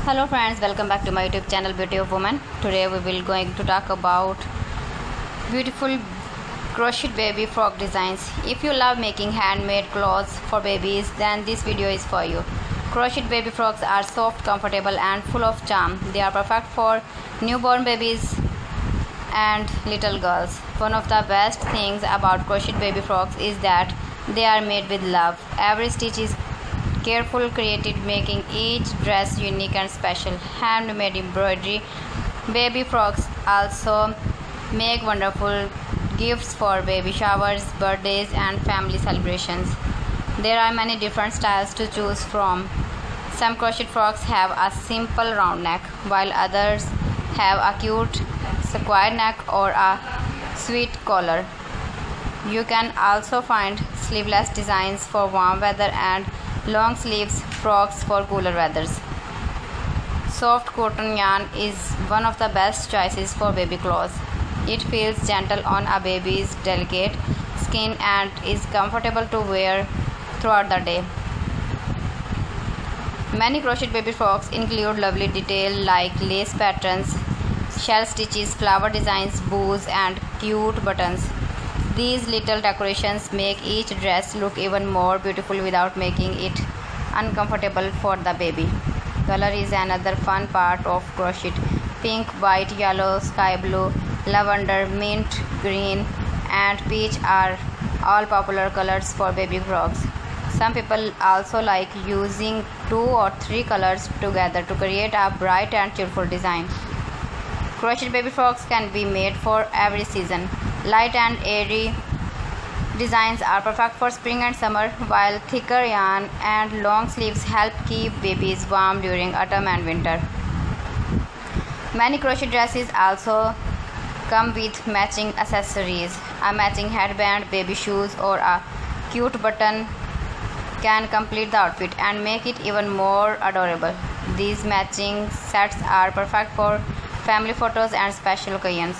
Hello friends, welcome back to my YouTube channel Beauty of Woman. Today we will going to talk about beautiful crochet baby frock designs. If you love making handmade clothes for babies, then this video is for you. Crochet baby frocks are soft, comfortable and full of charm. They are perfect for newborn babies and little girls. One of the best things about crochet baby frocks is that they are made with love. Every stitch is carefully created, making each dress unique and special. Handmade embroidery baby frocks also make wonderful gifts for baby showers, birthdays and family celebrations. There are many different styles to choose from. Some crochet frocks have a simple round neck, while others have a cute square neck or a sweet collar. You can also find sleeveless designs for warm weather and long sleeves frocks for cooler weathers. Soft cotton yarn is one of the best choices for baby clothes. It feels gentle on a baby's delicate skin and is comfortable to wear throughout the day. Many crochet baby frocks include lovely detail like lace patterns, shell stitches, flower designs, bows and cute buttons. These little decorations make each dress look even more beautiful without making it uncomfortable for the baby. Color is another fun part of crochet. Pink, white, yellow, sky blue, lavender, mint, green and peach are all popular colors for baby frocks. Some people also like using 2 or 3 colors together to create a bright and cheerful design. Crochet baby frocks can be made for every season. Light and airy designs are perfect for spring and summer, while thicker yarn and long sleeves help keep babies warm during autumn and winter. Many crochet dresses also come with matching accessories. A matching headband, baby shoes or a cute button can complete the outfit and make it even more adorable. These matching sets are perfect for family photos and special occasions.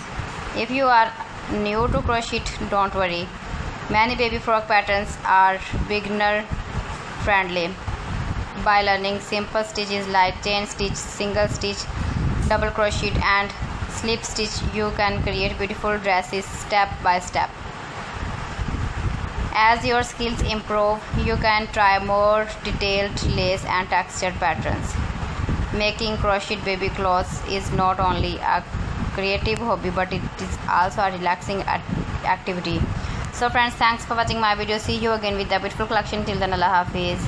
If you are new to crochet, don't worry. Many baby frock patterns are beginner friendly. By learning simple stitches like chain stitch, single stitch, double crochet and slip stitch, you can create beautiful dresses step by step. As your skills improve, you can try more detailed lace and textured patterns. Making crochet baby clothes is not only a creative hobby, but it is also a relaxing activity. So friends, thanks for watching my video. See you again with a beautiful collection. Till then, Allah Hafiz.